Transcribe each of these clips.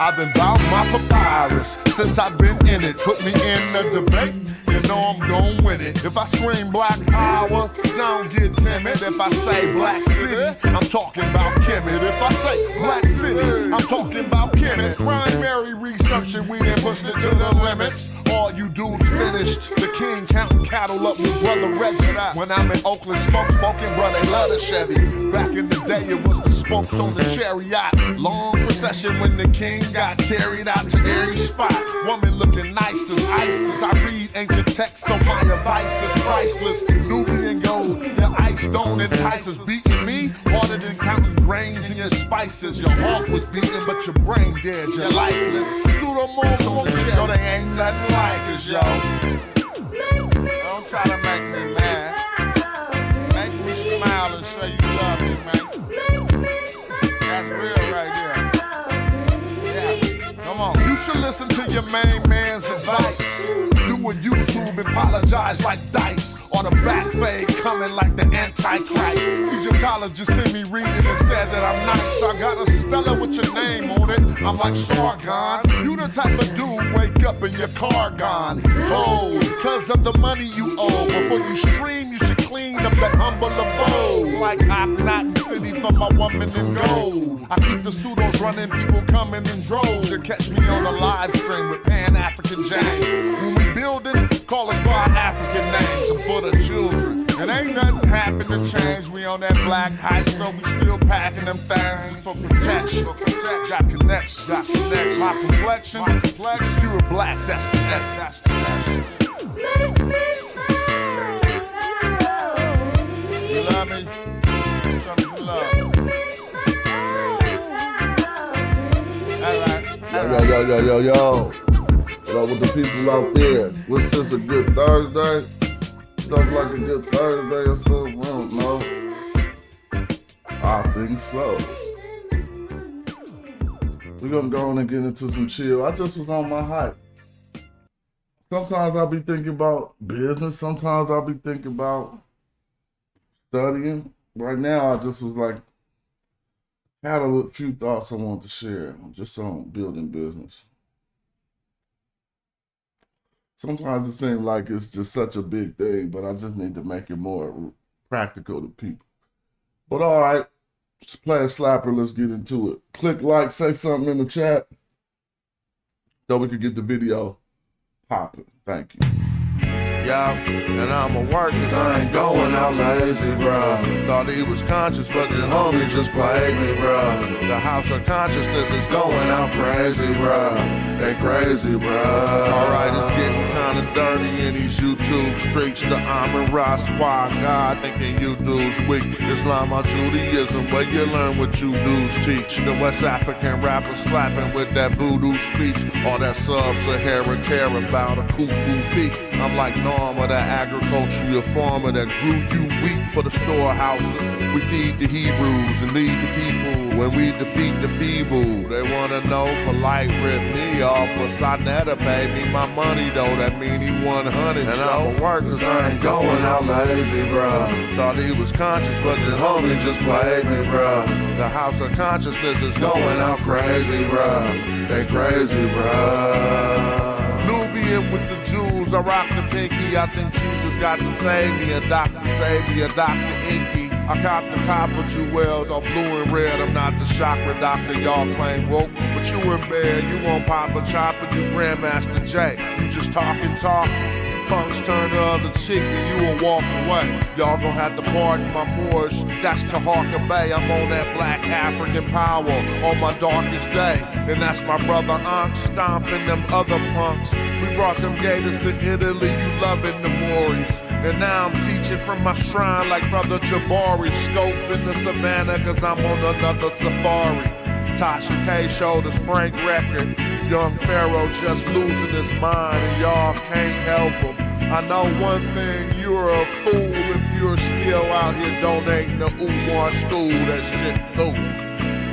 I've been bout my papyrus since I've been in it. Put me in the debate, you know I'm gon' win it. If I scream black power, don't get timid. If I say black city, I'm talking about Kemet. If I say black city, I'm talking about Kemet. Primary research and we done pushed it to the limits. All you dudes finished. The king counting cattle up with brother Reggie. When I'm in Oakland, smoking, bro, they love the Chevy. Back in the day, it was the spokes on the chariot. Long procession when the king got carried out to every spot. Woman looking nice as ISIS. I read ancient texts, so my advice is priceless. Nubian gold, your ice don't entice us. Beating me harder than counting grains in your spices. Your heart was beating, but your brain dead. You're lifeless. Pseudomorphs on the show, they ain't nothing like us, yo. Don't try to make me mad. Make me smile and say you love me, man. That's real right there. Yeah, come on. You should listen to your main man's advice. Do a YouTube and apologize like Dice. Or the back fade coming like the Antichrist. Egyptologists see me reading and said that I'm nice. I got a speller with your name on it. I'm like Sargon. You the type of dude wake up in your car gone. Told because of the money you owe. Before you stream, you should clean up that humble abode. Like Akhenaten City for my woman in gold. I keep the pseudos running, people coming in droves. You catch me on a live stream with Pan-African James. When we building, call us by our African names. I'm for the children. And ain't nothing happen to change. We on that black hype, so we still packing them things for protection. Got connections, My complexion, pure black, that's the essence. Make me smile. You love me? Show me some love. Yo. What up with the people out there? Was this a good Thursday? Something like a good Thursday or something? I don't know. I think so. We're gonna go on and get into some chill. I just was on my hype. Sometimes I'll be thinking about business. Sometimes I'll be thinking about studying. Right now, I just was like, had a few thoughts I wanted to share just on building business. Sometimes it seems like it's just such a big thing, but I just need to make it more practical to people. But all right, let's play a slapper. Let's get into it. Click like, say something in the chat so we can get the video popping. Thank you. Yeah, and I'ma work cause I ain't going out lazy, bruh. Thought he was conscious, but the homie just played me, bruh. The house of consciousness is going out crazy, bruh. They crazy, bruh. Alright, it's getting kinda dirty in these YouTube streets. The Amin Ra squad, God thinking you dudes weak. Islam or Judaism, where you learn what you dudes teach. The West African rappers slapping with that voodoo speech. All that sub-Saharan terror about a kufu feet. I'm like Norma, that agricultural farmer that grew you wheat for the storehouses. We feed the Hebrews and lead the people when we defeat the feeble. They wanna know, polite rip me off, but Sonetta paid me my money though, that mean he 100. And I'ma work cause I ain't going out lazy, bruh. Thought he was conscious, but the homie just played me, bruh. The house of consciousness is going out crazy, bruh. They crazy, bruh. Nubian with the Jews, I rock the pinky. I think Jesus got to save me, a doctor save me, a Dr. Inky. I cop the copper jewels on blue and red. I'm not the chakra doctor y'all claim woke, but you in bed, you won't pop a chopper, you Grandmaster J. You just talking. Punks turn the other cheek and you will walk away. Y'all gon' have to pardon my Moorish. That's Taharka Bay. I'm on that black African power on my darkest day. And that's my brother Ankh stomping them other punks. We brought them gators to Italy, you loving the Moors. And now I'm teaching from my shrine like brother Jabari. Scoping the savannah cause I'm on another safari. Tasha K showed us Frank record. Young Pharaoh just losing his mind and y'all can't help him. I know one thing, you're a fool if you're still out here donating to Umar school. That shit cool.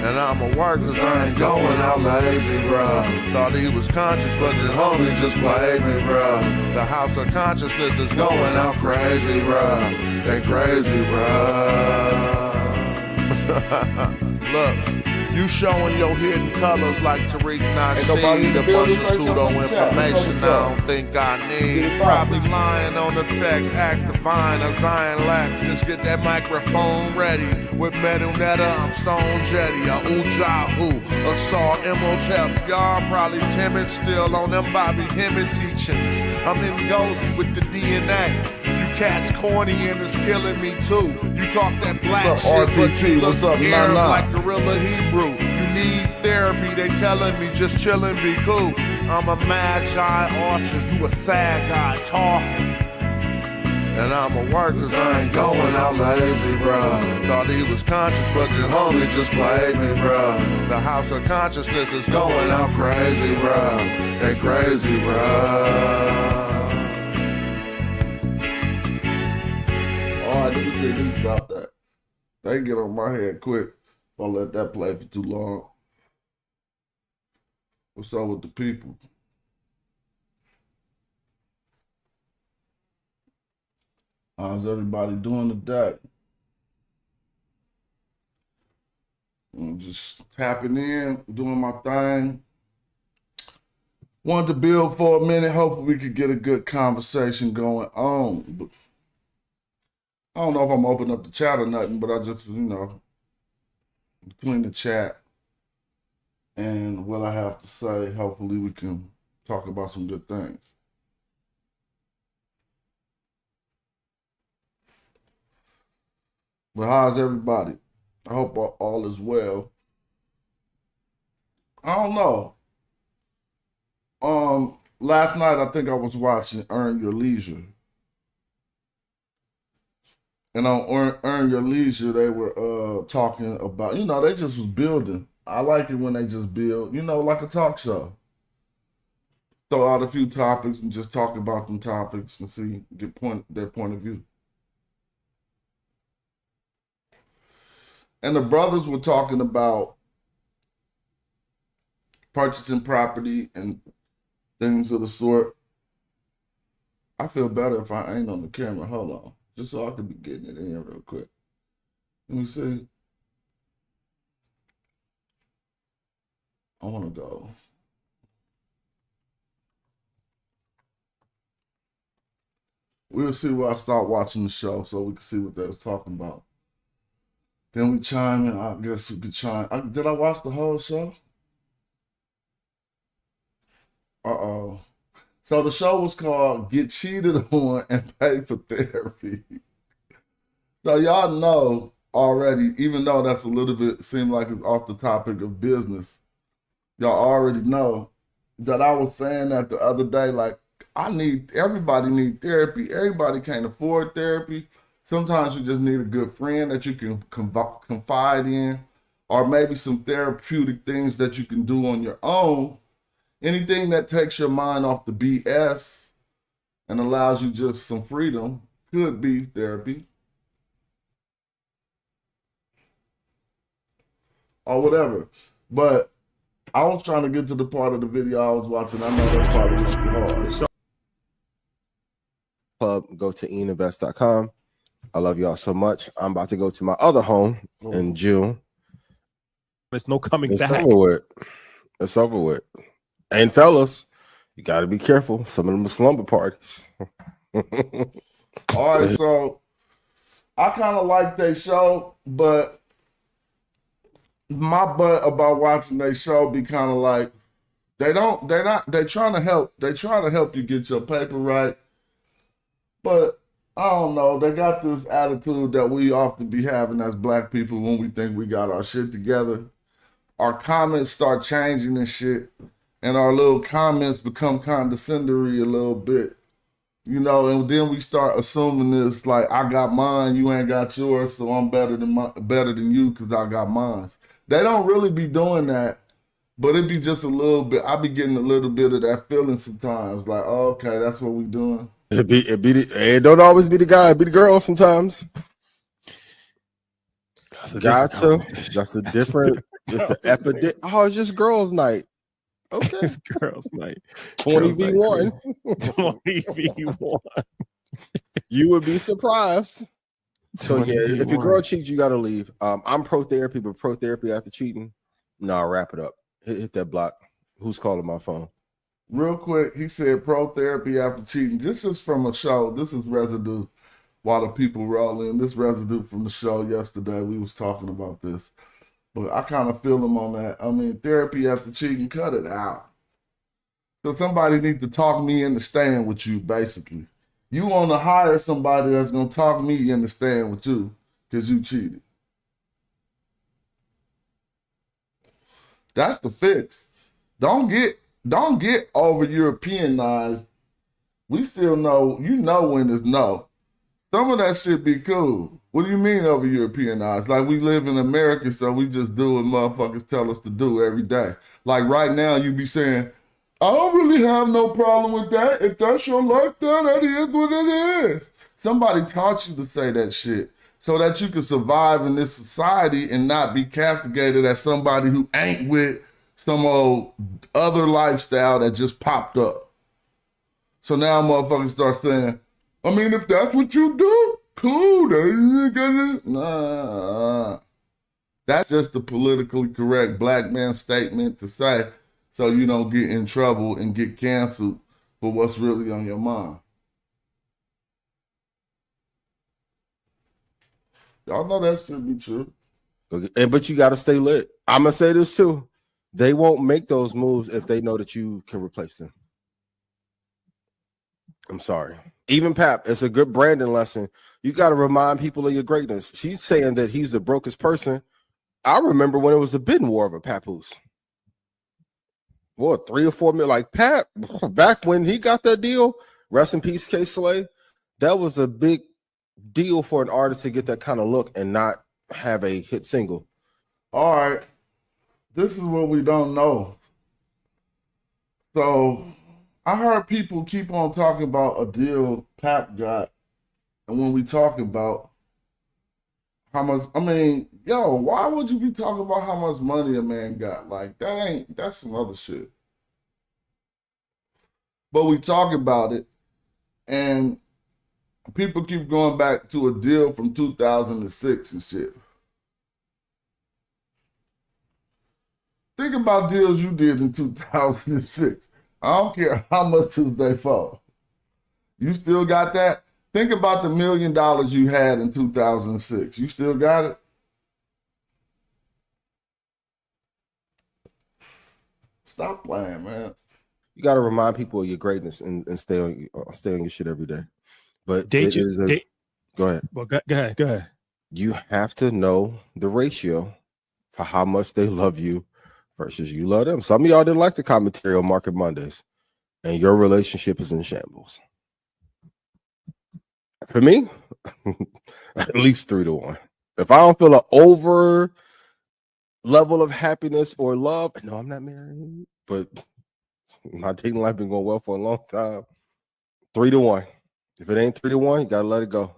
And I'ma work cause I ain't going out lazy, bruh. Thought he was conscious, but the homie just played me, bruh. The house of consciousness is going out crazy, bruh. They crazy, bruh. Look. You showing your hidden colors like Tariq nobody Nasheed. A build bunch this of right pseudo there on the chat. information I What's up? don't think I need. Get it Probably poppin'. lying on the text. Ask Divine or Zion Lax. Just get that microphone ready. With Metal Netta, I'm Stone Jetty. A Ujahu, a Saw Imhotep. Y'all probably timid still on them Bobby Hemmett teachings. I'm in Gozy with the DNA. You cats corny and it's killing me too. You talk that black What's shit, up, but RPT? you look What's up, Arab Nana? like Gorilla Hebrew. You need therapy, they telling me just chillin', be cool. I'm a magi orchard, you a sad guy talking. And I'ma work cause I ain't going out lazy, bruh. Thought he was conscious, but the homie just played me, bruh. The house of consciousness is going out crazy, bruh. They crazy, bruh. All right, let me see who stop that. They get on my head quick if I let that play for too long. What's up with the people? How's everybody doing today? I'm just tapping in, doing my thing. Wanted to build for a minute. Hopefully we could get a good conversation going on. But I don't know if I'm opening up the chat or nothing, but I just, between the chat and what I have to say, hopefully we can talk about some good things. But how's everybody? I hope all is well. I don't know. Last night I think I was watching Earn Your Leisure. And on Earn Your Leisure, they were talking about, they just was building. I like it when they just build, like a talk show. Throw out a few topics and just talk about them topics and get their point of view. And the brothers were talking about purchasing property and things of the sort. I feel better if I ain't on the camera. Hold on. Just so I can be getting it in real quick. Let me see. I want to go. We'll see where I start watching the show so we can see what they was talking about. Then we chime in. I guess we could chime. Did I watch the whole show? Uh-oh. So the show was called Get Cheated On and Pay for Therapy. So y'all know already, even though that's a little bit, seemed like it's off the topic of business, y'all already know that I was saying that the other day, like, everybody need therapy. Everybody can't afford therapy. Sometimes you just need a good friend that you can confide in, or maybe some therapeutic things that you can do on your own. Anything that takes your mind off the BS and allows you just some freedom could be therapy. Or whatever. But I was trying to get to the part of the video I was watching. I know that probably was too hard. Club, go to eninvest.com. I love y'all so much. I'm about to go to my other home in June. There's no coming It's back. over with. It's over with. And fellas, you got to be careful. Some of them are slumber parties. All right, so I kind of like their show, but my butt about watching their show be kind of like they trying to help you get your paper right, but I don't know, they got this attitude that we often be having as black people when we think we got our shit together. Our comments start changing and shit, and our little comments become condescensory a little bit, and then we start assuming this, like, I got mine, you ain't got yours, so I'm better than you because I got mine. They don't really be doing that, but it be just a little bit. I be getting a little bit of that feeling sometimes, like, oh, okay, that's what we doing. It don't always be the guy, it be the girl sometimes. That's a different. It's an epidemic. Oh, it's just girls' night. Okay, It's girls' night. 20v1. 20v1. You would be surprised. So yeah, if your girl cheats, you gotta leave. I'm pro therapy, but pro therapy after cheating, No, wrap it up. Hit that block. Who's calling my phone? Real quick, he said pro therapy after cheating. This is from a show. This is residue while the people roll in. This residue from the show yesterday. We was talking about this. But I kind of feel him on that. I mean, therapy after cheating, cut it out. So somebody needs to talk me into staying with you, basically. You want to hire somebody that's going to talk me into staying with you because you cheated. That's the fix. Don't get over Europeanized. We still know, you know when it's no. Some of that shit be cool. What do you mean over Europeanized? Like we live in America, so we just do what motherfuckers tell us to do every day. Like right now, you be saying, I don't really have no problem with that. If that's your lifestyle, that is what it is. Somebody taught you to say that shit so that you can survive in this society and not be castigated as somebody who ain't with some old other lifestyle that just popped up. So now motherfuckers start saying, I mean, if that's what you do, cool. Nah. That's just the politically correct black man statement to say so you don't get in trouble and get canceled for what's really on your mind. Y'all know that should be true. But you got to stay lit. I'm going to say this too. They won't make those moves if they know that you can replace them. I'm sorry. Even Pap, it's a good branding lesson. You got to remind people of your greatness. She's saying that he's the brokest person. I remember when it was the bidding war of a Papoose. What, 3 or 4 million? Like Pap, back when he got that deal, rest in peace, K Slay, that was a big deal for an artist to get that kind of look and not have a hit single. All right. This is what we don't know. So I heard people keep on talking about a deal Pap got. And when we talk about how much, I mean, yo, why would you be talking about how much money a man got? Like, that's some other shit. But we talk about it, and people keep going back to a deal from 2006 and shit. Think about deals you did in 2006. I don't care how much they for. You still got that? Think about the $1 million you had in 2006. You still got it? Stop playing, man. You got to remind people of your greatness and stay on your shit every day. But go ahead. Well, go ahead. You have to know the ratio for how much they love you versus you love them. Some of y'all didn't like the commentary on Market Mondays, and your relationship is in shambles. For me, at least 3-1. If I don't feel an over level of happiness or love, no, I'm not married, but my dating life been going well for a long time. 3-1. If it ain't 3-1, you gotta let it go.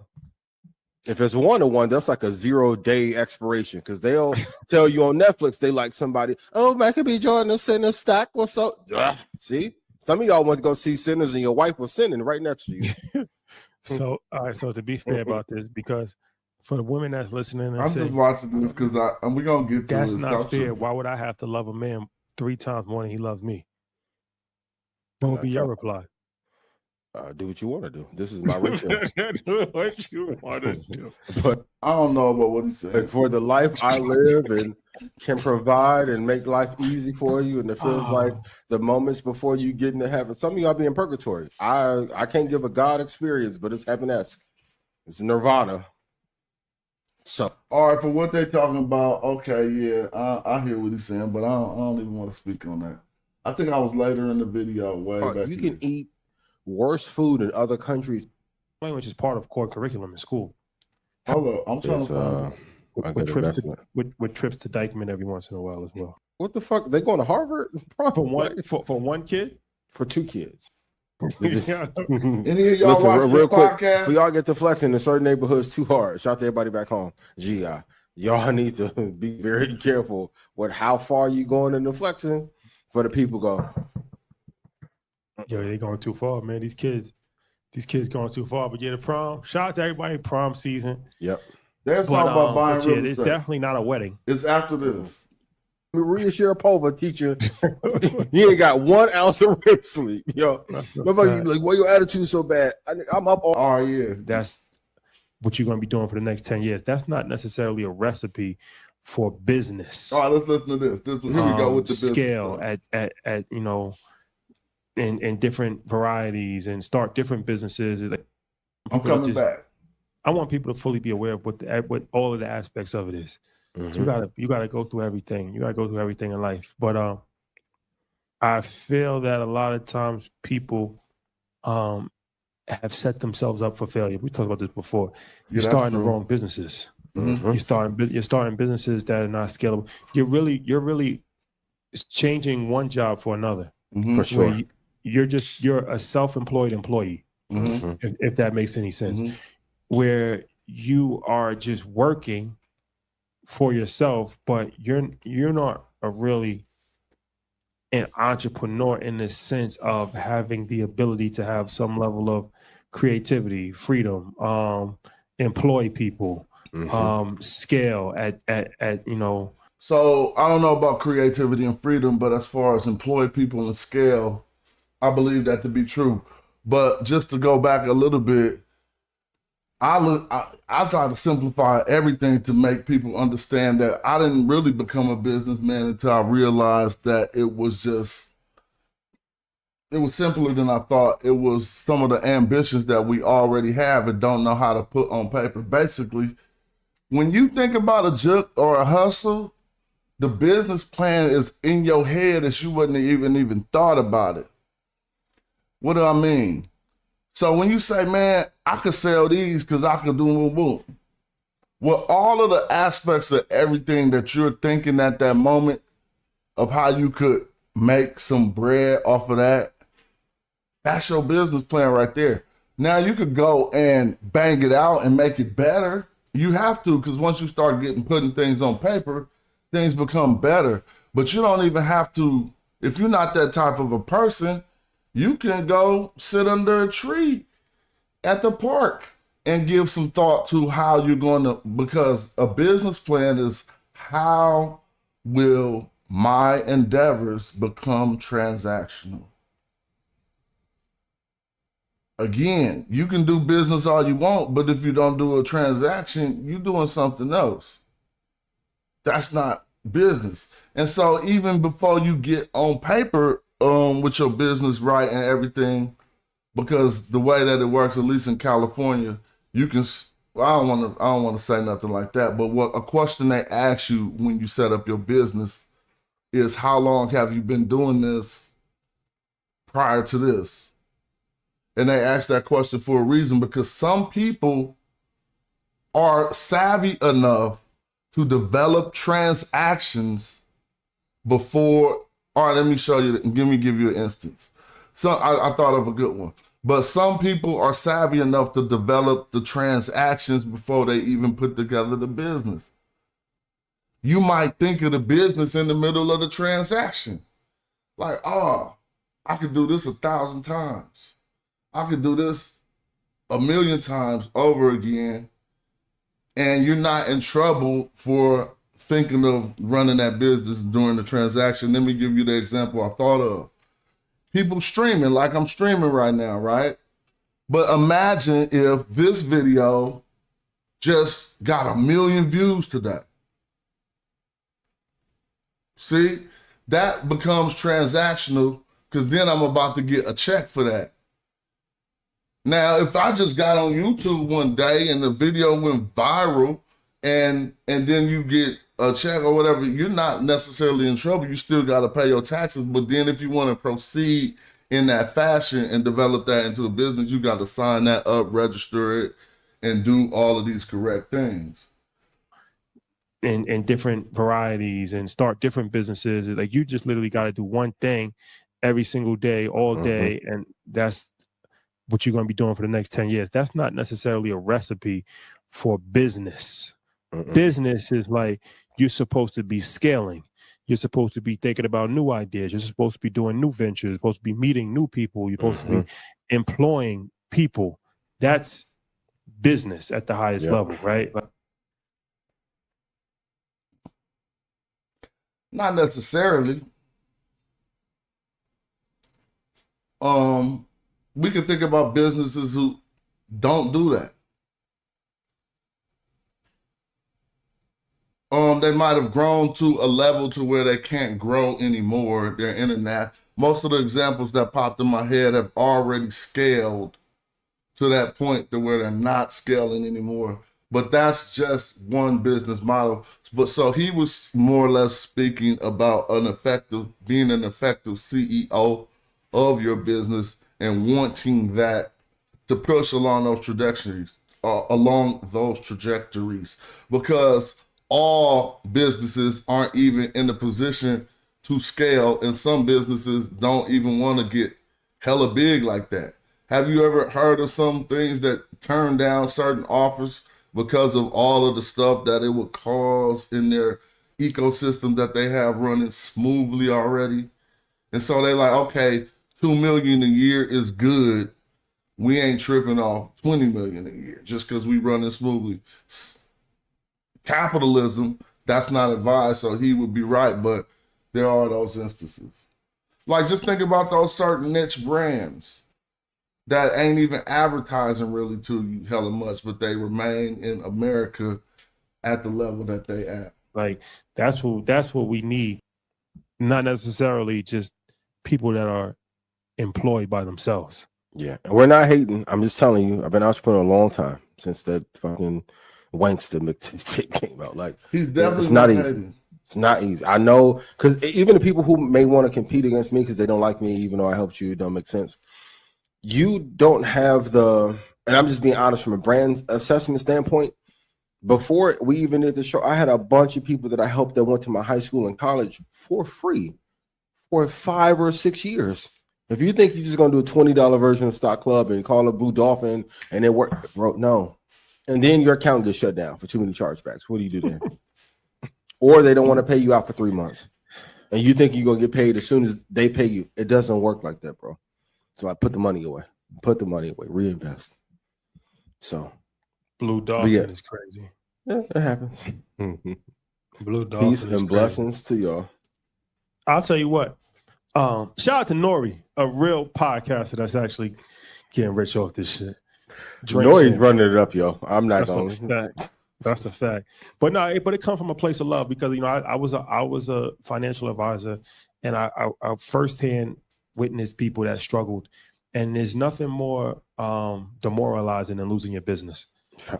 If it's 1-1, that's like a 0-day expiration because they'll tell you on Netflix they like somebody. Oh, Michael B. Jordan is sending stock. What's up? See, some of y'all went to go see Sinners, and your wife was sinning right next to you. So, all right. So to be fair about this, because for the women that's listening, I'm just watching this because we're gonna get to that's this. not fair. Why would I have to love a man 3 times more than he loves me? What would be your reply? Do what you want to do. This is my ratio. Do what you want to do. But I don't know about what he said. for the life I live and can provide and make life easy for you, and it feels like the moments before you get into heaven. Some of y'all be in purgatory. I can't give a God experience, but it's heaven-esque. It's nirvana. So All right, for what they talking about, okay, yeah, I hear what he's saying, but I don't even want to speak on that. I think I was later in the video. Back you can eat worse food in other countries. Language is part of core curriculum in school. Hold up, I'm trying to find with trips to Dykeman every once in a while as well. What the fuck? They going to Harvard? For one kid? For 2 kids. Any of y'all watch real this quick, podcast? for y'all get to flexing in certain neighborhoods too hard. Shout out to everybody back home. Y'all need to be very careful with how far you going in the flexing for the people go. Yo, they going too far, man. These kids going too far. But yeah, the prom. Shout out to everybody. Prom season. Yep. They're talking about buying real estate. It's definitely not a wedding. It's after this. Maria Sharapova teacher, he ain't got 1 ounce of REM sleep. Yo, motherfuckers be like, "Why your attitude so bad?" I'm up all. Oh yeah. That's what you're going to be doing for the next 10 years. That's not necessarily a recipe for business. All right, let's listen to this. Here we go with the scale business at you know, in different varieties and start different businesses. Like, I'm coming back. I want people to fully be aware of what all of the aspects of it is. Mm-hmm. You gotta go through everything. You gotta go through everything in life. But I feel that a lot of times people have set themselves up for failure. We talked about this before. You're starting the wrong businesses. Mm-hmm. You're starting businesses that are not scalable. You're really changing one job for another. For sure. You're a self-employed employee, if that makes any sense, where you are just working for yourself, but you're not a really an entrepreneur in the sense of having the ability to have some level of creativity, freedom, employ people, scale at you know. So I don't know about creativity and freedom, but as far as employ people and scale, I believe that to be true. But just to go back a little bit, I try to simplify everything to make people understand that I didn't really become a businessman until I realized that it was simpler than I thought. It was some of the ambitions that we already have and don't know how to put on paper. Basically, when you think about a juke or a hustle, the business plan is in your head that you wouldn't even thought about it. What do I mean? So when you say, man, I could sell these because I could do boom, boom. Well, all of the aspects of everything that you're thinking at that moment of how you could make some bread off of that, that's your business plan right there. Now you could go and bang it out and make it better. You have to, because once you start putting things on paper, things become better. But you don't even have to, if you're not that type of a person, you can go sit under a tree at the park and give some thought to how you're going to, because a business plan is how will my endeavors become transactional. Again, you can do business all you want, but if you don't do a transaction, you're doing something else. That's not business. And so even before you get on paper with your business right and everything, because the way that it works, at least in California, you can, I don't want to say nothing like that, but a question they ask you when you set up your business is, how long have you been doing this prior to this? And they ask that question for a reason, because some people are savvy enough to develop transactions before. All right, let me show you. Give you an instance. So I thought of a good one. But some people are savvy enough to develop the transactions before they even put together the business. You might think of the business in the middle of the transaction. Like, oh, I could do this 1,000 times. I could do this 1,000,000 times over again. And you're not in trouble for thinking of running that business during the transaction. Let me give you the example I thought of. People streaming like I'm streaming right now, right? But imagine if this video just got 1,000,000 views today. See, that becomes transactional, because then I'm about to get a check for that. Now, if I just got on YouTube one day and the video went viral and then you get a check or whatever, you're not necessarily in trouble. You still got to pay your taxes. But then if you want to proceed in that fashion and develop that into a business, you got to sign that up, register it, and do all of these correct things. In different varieties and start different businesses. Like, you just literally got to do one thing every single day, all day. And that's what you're going to be doing for the next 10 years. That's not necessarily a recipe for business. Business is like, you're supposed to be scaling. You're supposed to be thinking about new ideas. You're supposed to be doing new ventures. You're supposed to be meeting new people. You're supposed to be employing people. That's business at the highest level, right? Not necessarily. We can think about businesses who don't do that. They might have grown to a level to where they can't grow anymore. They're internet. Most of the examples that popped in my head have already scaled to that point to where they're not scaling anymore. But that's just one business model. But so he was more or less speaking about being an effective CEO of your business and wanting that to push along those trajectories, because all businesses aren't even in the position to scale, and some businesses don't even want to get hella big like that. Have you ever heard of some things that turn down certain offers because of all of the stuff that it would cause in their ecosystem that they have running smoothly already? And so they're like, okay, 2 million a year is good. We ain't tripping off 20 million a year just because we running smoothly. Capitalism, that's not advised, so he would be right, but there are those instances. Like, just think about those certain niche brands that ain't even advertising really to you hella much, but they remain in America at the level that they at. Like, that's what we need. Not necessarily just people that are employed by themselves. Yeah, and we're not hating. I'm just telling you, I've been an entrepreneur a long time since that fucking Wankster McTick came out. Like, he's definitely it's not easy. hating. It's not easy. I know, because even the people who may want to compete against me because they don't like me, even though I helped you, it don't make sense. You don't have the, and I'm just being honest from a brand assessment standpoint. Before we even did the show, I had a bunch of people that I helped that went to my high school and college for free for 5 or 6 years. If you think you're just gonna do a $20 version of Stock Club and call it Blue Dolphin and it work, bro, no. And then your account gets shut down for too many chargebacks. What do you do then? Or they don't want to pay you out for 3 months, and you think you're gonna get paid as soon as they pay you. It doesn't work like that, bro. So I put the money away. Reinvest. So Blue Dolphin is crazy. Yeah, it happens. Blue Dolphin. Peace and blessings to y'all. I'll tell you what. Shout out to Nori, a real podcaster that's actually getting rich off this shit. Nori's running it up, yo. I'm not going. That's a fact. But no, but it comes from a place of love because I was a financial advisor, and I firsthand witnessed people that struggled, and there's nothing more demoralizing than losing your business,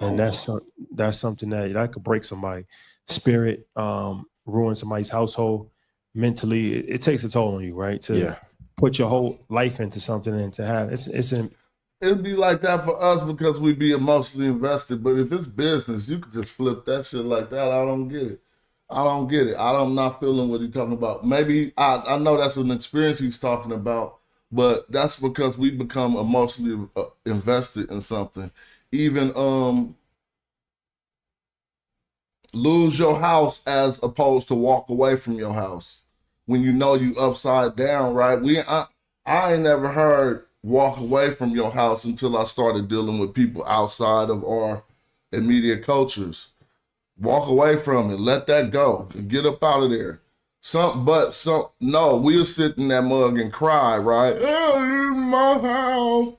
and that's something that could break somebody's spirit, ruin somebody's household. Mentally, it takes a toll on you, right? To put your whole life into something and to have it'd be like that for us because we be emotionally invested. But if it's business, you could just flip that shit like that. I don't get it. I'm not feeling what he's talking about. Maybe I know that's an experience he's talking about, but that's because we become emotionally invested in something. Even lose your house as opposed to walk away from your house when you know you upside down, right? I ain't never heard walk away from your house until I started dealing with people outside of our immediate cultures. Walk away from it, let that go, and get up out of there. No, we'll sit in that mug and cry, right? Oh, my house.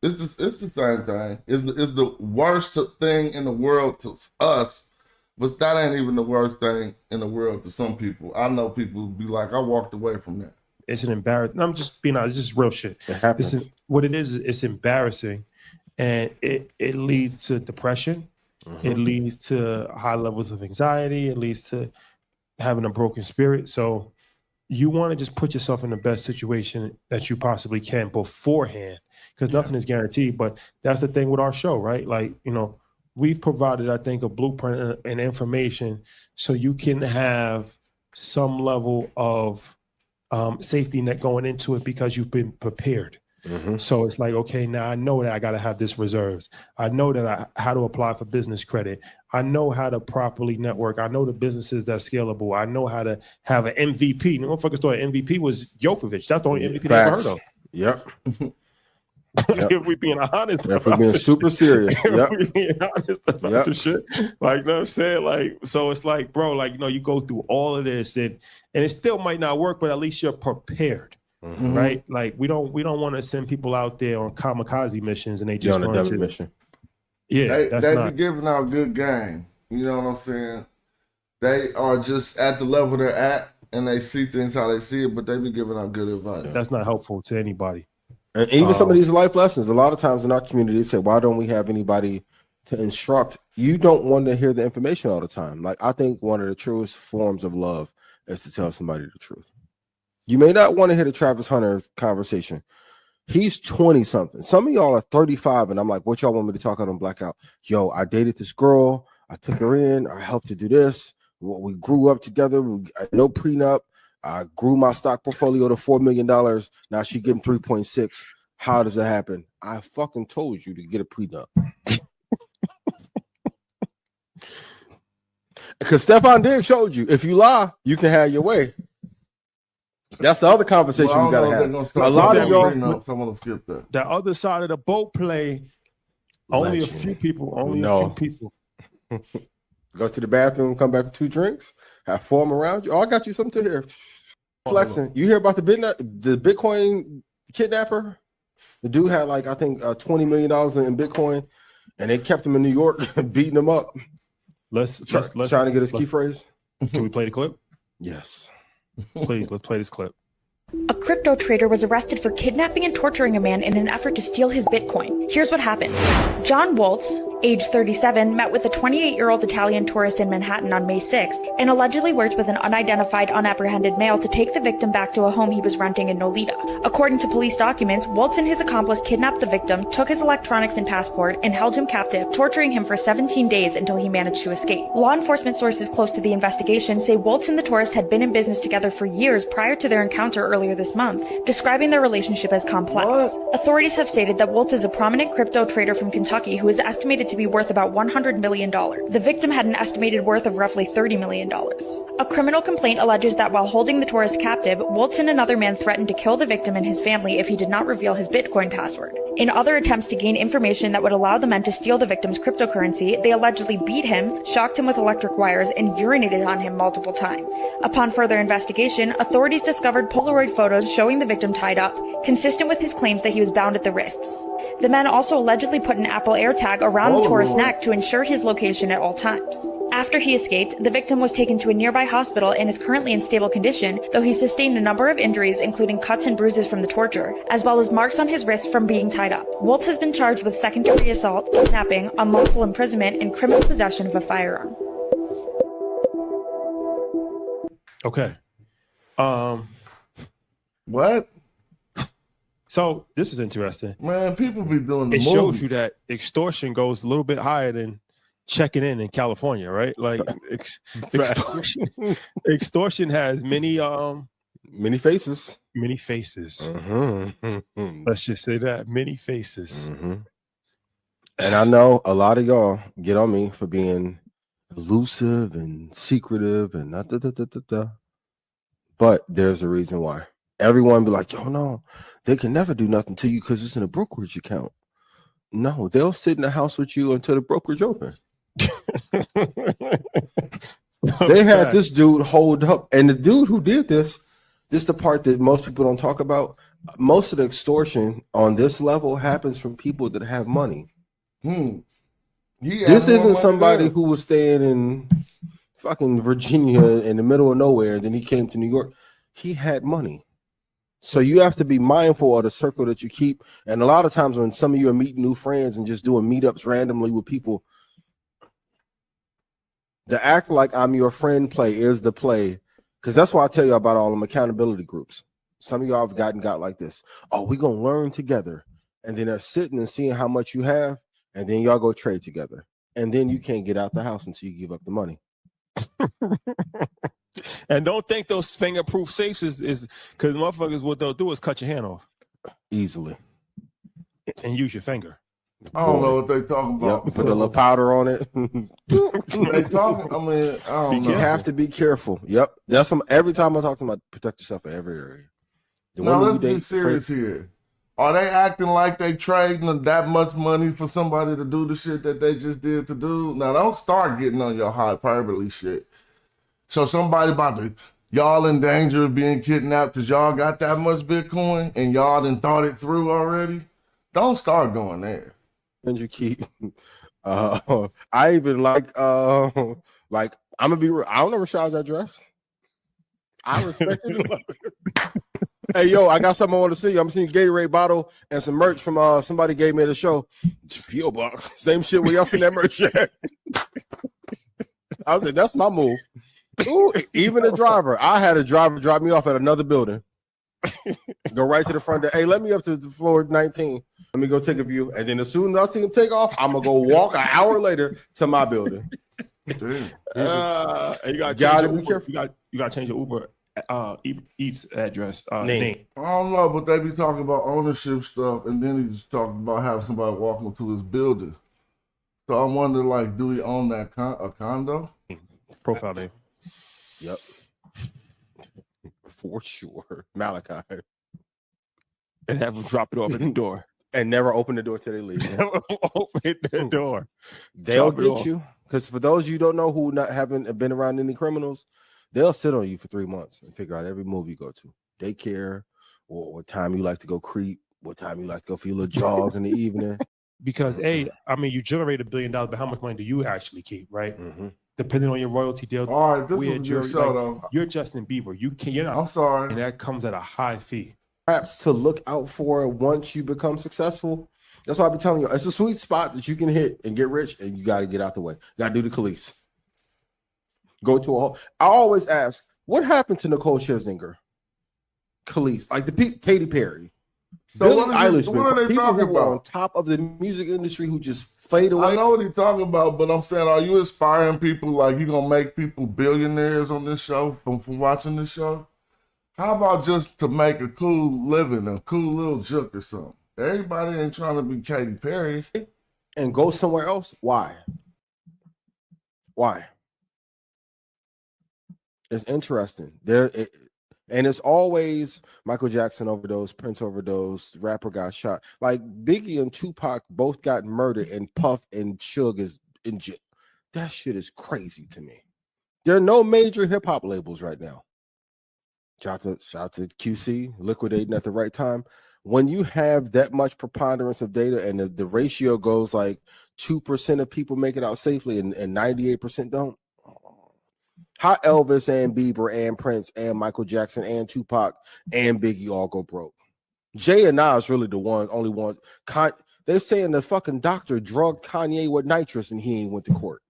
It's the same thing. It's the worst thing in the world to us. But that ain't even the worst thing in the world to some people. I know people who be like, I walked away from that. It's an embarrassment. I'm just being honest. It's just real shit. This is what it is. It's embarrassing, and it leads to depression. Mm-hmm. It leads to high levels of anxiety. It leads to having a broken spirit. So you want to just put yourself in the best situation that you possibly can beforehand, because nothing is guaranteed. But that's the thing with our show, right? Like, we've provided, I think, a blueprint and information so you can have some level of safety net going into it because you've been prepared. Mm-hmm. So it's like, okay, now I know that I got to have this reserves. I know that how to apply for business credit. I know how to properly network. I know the businesses that's scalable. I know how to have an MVP. No motherfucker thought MVP was Djokovic. That's the only MVP they ever heard of. Yep. Yep. If we being honest, If we're being super serious, yep. If we being honest about the shit, like, you know what I'm saying? Like, so it's like, bro, like, you know, you go through all of this and it still might not work, but at least you're prepared, right? Like, we don't want to send people out there on kamikaze missions and they just on a double mission. Yeah, they be giving out good game. You know what I'm saying? They are just at the level they're at, and they see things how they see it, but they be giving out good advice. That's not helpful to anybody. And even some of these life lessons, a lot of times in our community, they say, why don't we have anybody to instruct? You don't want to hear the information all the time. Like, I think one of the truest forms of love is to tell somebody the truth. You may not want to hear the Travis Hunter conversation. He's 20 something. Some of y'all are 35, and I'm like, what y'all want me to talk out on Blackout? Yo, I dated this girl. I took her in. I helped her do this. We grew up together. No prenup. I grew my stock portfolio to $4 million. Now she getting 3.6. How does it happen? I fucking told you to get a prenup. Because Stephon Diggs showed you, if you lie, you can have your way. That's the other conversation we gotta have. A lot of y'all, someone will skip that. The other side of the boat play, only a few people. A few people. Go to the bathroom, come back with 2 drinks, have 4 of them around you. Oh, I got you something to hear. Flexing. You hear about the Bitcoin kidnapper? The dude had like, I think, $20 million in Bitcoin, and they kept him in New York, beating him up. Let's trying to get his key phrase. Can we play the clip? Yes. Please, let's play this clip. A crypto trader was arrested for kidnapping and torturing a man in an effort to steal his Bitcoin. Here's what happened. John Waltz, age 37, met with a 28-year-old Italian tourist in Manhattan on May 6th and allegedly worked with an unidentified, unapprehended male to take the victim back to a home he was renting in Nolita. According to police documents, Waltz and his accomplice kidnapped the victim, took his electronics and passport, and held him captive, torturing him for 17 days until he managed to escape. Law enforcement sources close to the investigation say Waltz and the tourist had been in business together for years prior to their encounter earlier this month, describing their relationship as complex. Authorities have stated that Waltz is a prominent crypto trader from Kentucky who is estimated to be worth about $100 million. The victim had an estimated worth of roughly $30 million. A criminal complaint alleges that while holding the tourist captive, Waltz and another man threatened to kill the victim and his family if he did not reveal his Bitcoin password. In other attempts to gain information that would allow the men to steal the victim's cryptocurrency, they allegedly beat him, shocked him with electric wires, and urinated on him multiple times. Upon further investigation, authorities discovered Polaroid photos showing the victim tied up, consistent with his claims that he was bound at the wrists. The men also allegedly put an Apple AirTag around the tourist's neck to ensure his location at all times. After he escaped, the victim was taken to a nearby hospital and is currently in stable condition, though he sustained a number of injuries, including cuts and bruises from the torture, as well as marks on his wrists from being tied up. Waltz has been charged with second-degree assault, kidnapping, unlawful imprisonment, and criminal possession of a firearm. Okay. What? So this is interesting. Man, people be doing the It moves. shows you that extortion goes a little bit higher than checking in California, right? Like extortion has many faces. Many faces. Mm-hmm. Let's just say that, many faces. Mm-hmm. And I know a lot of y'all get on me for being elusive and secretive and but there's a reason why. Everyone be like, yo, no, they can never do nothing to you because it's in a brokerage account. No, they'll sit in the house with you until the brokerage open. They had this dude hold up, and the dude who did this is the part that most people don't talk about. Most of the extortion on this level happens from people that have money. This isn't somebody who was staying in fucking Virginia in the middle of nowhere, and then he came to New York. He had money. So you have to be mindful of the circle that you keep. And a lot of times when some of you are meeting new friends and just doing meetups randomly with people, the act like I'm your friend play is the play. Because that's why I tell you about all them accountability groups. Some of y'all have got like this. Oh, we're going to learn together. And then they're sitting and seeing how much you have. And then y'all go trade together. And then you can't get out the house until you give up the money. And don't think those finger-proof safes is because motherfuckers, what they'll do is cut your hand off easily and use your finger. I don't know what they talking about. Yep, put a little powder on it. They talking. I mean, I don't know. You have to be careful. Yep, that's every time I talk to them, protect yourself in every area. Now let's be serious here. Are they acting like they trading that much money for somebody to do the shit that they just did to do? Now, don't start getting on your hyperbole shit. So somebody about to, y'all in danger of being kidnapped because y'all got that much Bitcoin and y'all done thought it through already? Don't start going there. Andrew Keith. I even like I'm gonna be real. I don't know Rashad's address. I respect it. Hey, yo, I got something I want to see. I'm seeing a Gatorade bottle and some merch from somebody gave me at the show. P.O. Box. Same shit where y'all seen that merch at. I was like, that's my move. Ooh, even a driver. I had a driver drop me off at another building. Go right to the front door. Hey, let me up to the floor 19. Let me go take a view. And then as soon as I see him take off, I'm gonna go walk an hour later to my building. And you gotta be careful. You gotta change your Uber Eats address name. I don't know, but they be talking about ownership stuff, and then he just talking about having somebody walking to his building. So I wonder, like, do he own that a condo? Profile name. Yep. For sure. Malachi. And have them drop it off at the door. And never open the door till they leave. Open the door. They'll get you. Because for those of you who don't know who haven't been around any criminals, they'll sit on you for 3 months and figure out every move you go to. Daycare, or what time you like to go creep, what time you like to go for your little jog in the evening. Because you generate $1 billion, but how much money do you actually keep, right? Mm-hmm. Depending on your royalty deal. All right, this is a good show, though. You're Justin Bieber. You're not. I'm sorry. And that comes at a high fee. Perhaps to look out for once you become successful. That's why I've been telling you, it's a sweet spot that you can hit and get rich, and you got to get out the way. You got to do the Khalees. Go to I always ask, what happened to Nicole Scherzinger? Khalees, like Katy Perry. So Billie Eilish, what are they talking about? On top of the music industry who just fade away. I know what he's talking about, but I'm saying, are you inspiring people? Like, you gonna make people billionaires on this show from watching this show? How about just to make a cool living, a cool little joke or something? Everybody ain't trying to be Katy Perry. And go somewhere else? Why? It's interesting. And it's always Michael Jackson overdose, Prince overdose, rapper got shot. Like Biggie and Tupac both got murdered, and Puff and Suge is in jail. That shit is crazy to me. There are no major hip hop labels right now. Shout out to QC liquidating at the right time. When you have that much preponderance of data and the ratio goes like 2% of people make it out safely and 98% don't. How Elvis and Bieber and Prince and Michael Jackson and Tupac and Biggie all go broke. Jay and Nas really only one. They're saying the fucking doctor drugged Kanye with nitrous and he ain't went to court.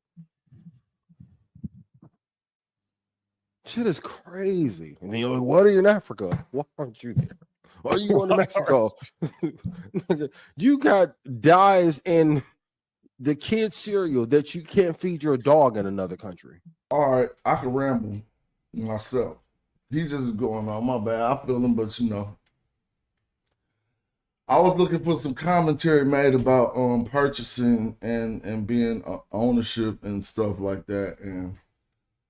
Shit is crazy. And then you're like, what are you in Africa? Why aren't you there? Why are you going to Mexico? You got dyes in the kid cereal that you can't feed your dog in another country. All right, I can ramble myself. He's just going on. My bad. I feel him, but you know. I was looking for some commentary made about purchasing and being ownership and stuff like that, and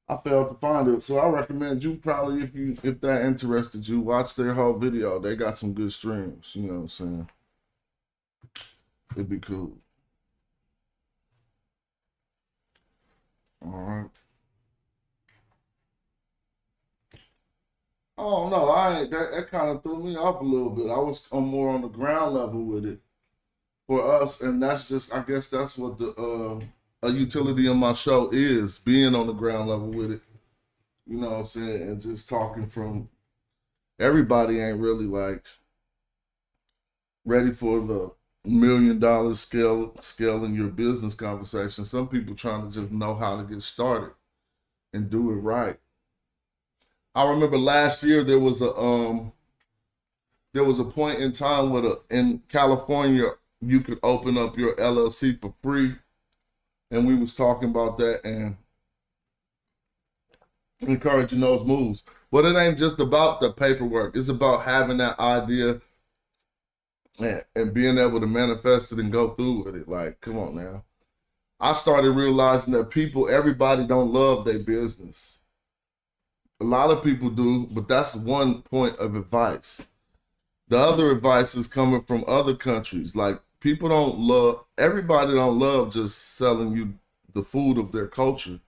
I failed to find it. So I recommend you probably, if that interested you, watch their whole video. They got some good streams. You know what I'm saying? It'd be cool. All right. Oh no, that kind of threw me off a little bit. I was more on the ground level with it for us, and that's just, I guess that's what the a utility of my show is, being on the ground level with it. You know what I'm saying? And just talking from, everybody ain't really like ready for the $1 million scale in your business conversation. Some people trying to just know how to get started and do it right. I remember last year there was a point in time where in California you could open up your LLC for free, and we was talking about that and encouraging those moves. But it ain't just about the paperwork. It's about having that idea and being able to manifest it and go through with it. Like, come on now. I started realizing that everybody don't love their business. A lot of people do, but that's one point of advice. The other advice is coming from other countries. Like everybody don't love just selling you the food of their culture.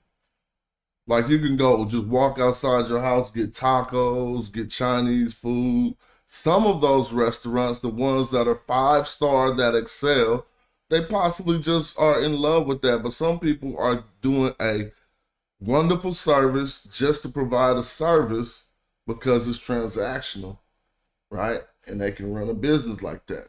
Like you can go just walk outside your house, get tacos, get Chinese food. Some of those restaurants, the ones that are 5-star that excel, they possibly just are in love with that. But some people are doing a wonderful service just to provide a service because it's transactional, right? And they can run a business like that.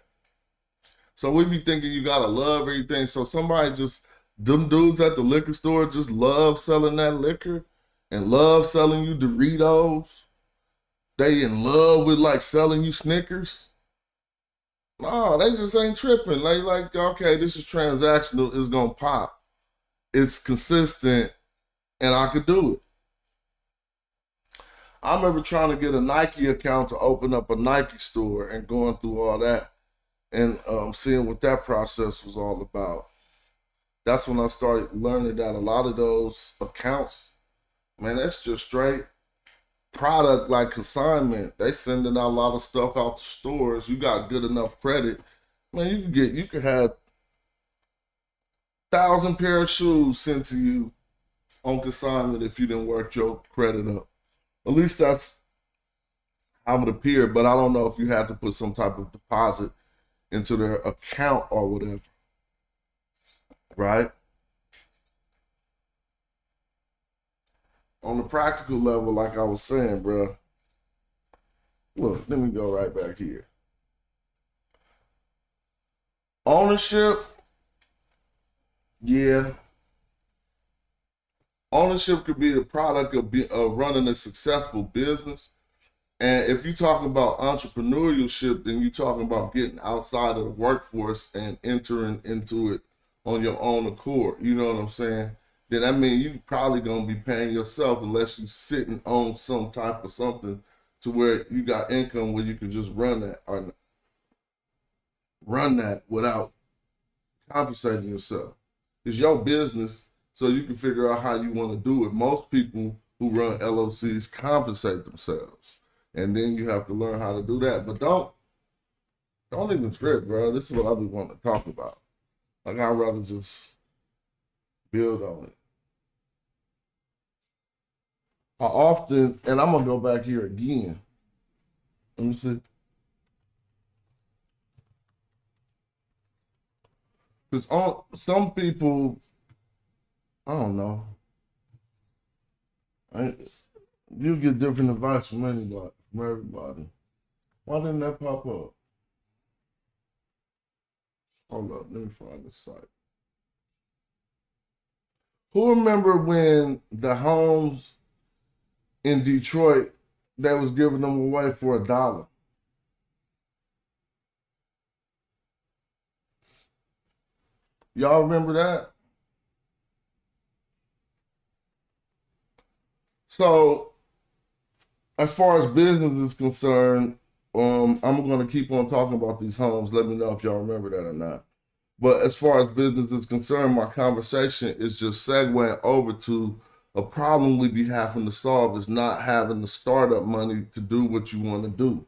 So we be thinking you gotta love everything. So somebody just, them dudes at the liquor store just love selling that liquor and love selling you Doritos. They in love with like selling you Snickers. No, they just ain't tripping. Like, okay, this is transactional, it's gonna pop. It's consistent, and I could do it. I remember trying to get a Nike account to open up a Nike store and going through all that and seeing what that process was all about. That's when I started learning that a lot of those accounts, man, that's just straight product like consignment. They sending out a lot of stuff out to stores. You got good enough credit, man, you could have 1,000 pair of shoes sent to you on consignment if you didn't work your credit up. At least that's how it appeared, but I don't know if you had to put some type of deposit into their account or whatever, right? On the practical level, like I was saying, bro, look, let me go right back here. Ownership, yeah. Ownership could be the product of running a successful business. And if you're talking about entrepreneurship, then you're talking about getting outside of the workforce and entering into it on your own accord. You know what I'm saying? Then I mean, you probably going to be paying yourself unless you sitting on some type of something to where you got income where you can just run that without compensating yourself. It's your business. So you can figure out how you want to do it. Most people who run LLCs compensate themselves. And then you have to learn how to do that. But don't even trip, bro. This is what I be wanting to talk about. Like, I'd rather just build on it. I often, and I'm going to go back here again. Let me see. Because some people, I don't know. You get different advice from everybody. Why didn't that pop up? Hold up, let me find the site. Who remember when the homes in Detroit, they was giving them away for $1? Y'all remember that? So, as far as business is concerned, I'm going to keep on talking about these homes. Let me know if y'all remember that or not. But as far as business is concerned, my conversation is just segueing over to a problem we be having to solve is not having the startup money to do what you want to do.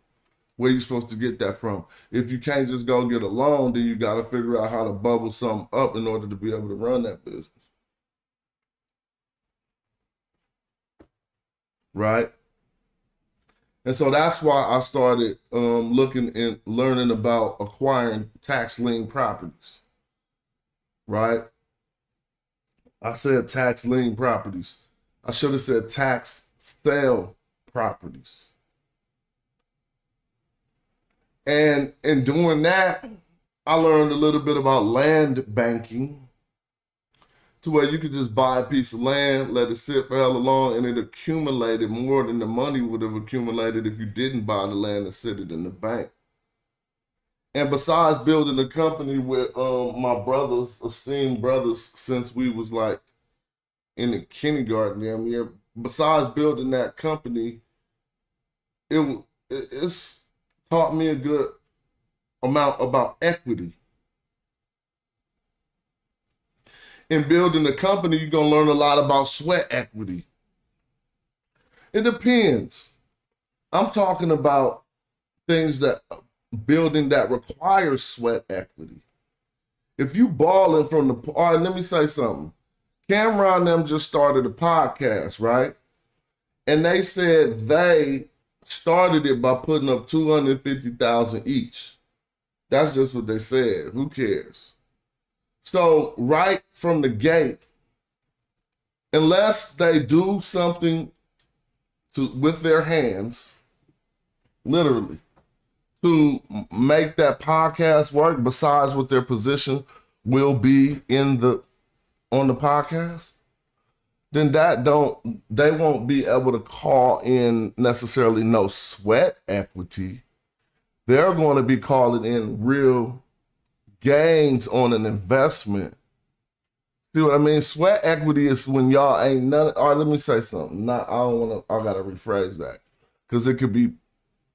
Where you supposed to get that from? If you can't just go get a loan, then you got to figure out how to bubble something up in order to be able to run that business. Right? And so that's why I started looking and learning about acquiring tax lien properties. Right? I said tax lien properties. I should have said tax sale properties. And in doing that, I learned a little bit about land banking, to where you could just buy a piece of land, let it sit for hella long, and it accumulated more than the money would have accumulated if you didn't buy the land and sit it in the bank. And besides building a company with my brothers, esteemed brothers, since we was like in the kindergarten damn year, besides building that company, it's taught me a good amount about equity. In building a company, you're going to learn a lot about sweat equity. It depends. I'm talking about things that building that requires sweat equity. If you balling from the, all right, let me say something. Cameron and them just started a podcast, right? And they said they started it by putting up 250,000 each. That's just what they said. Who cares? So right from the gate, unless they do something with their hands, literally, to make that podcast work, besides what their position will be on the podcast, then they won't be able to call in necessarily no sweat equity. They're going to be calling in real gains on an investment. See what I mean? Sweat equity is when y'all ain't none. All right, let me say something. I gotta rephrase that. Because it could be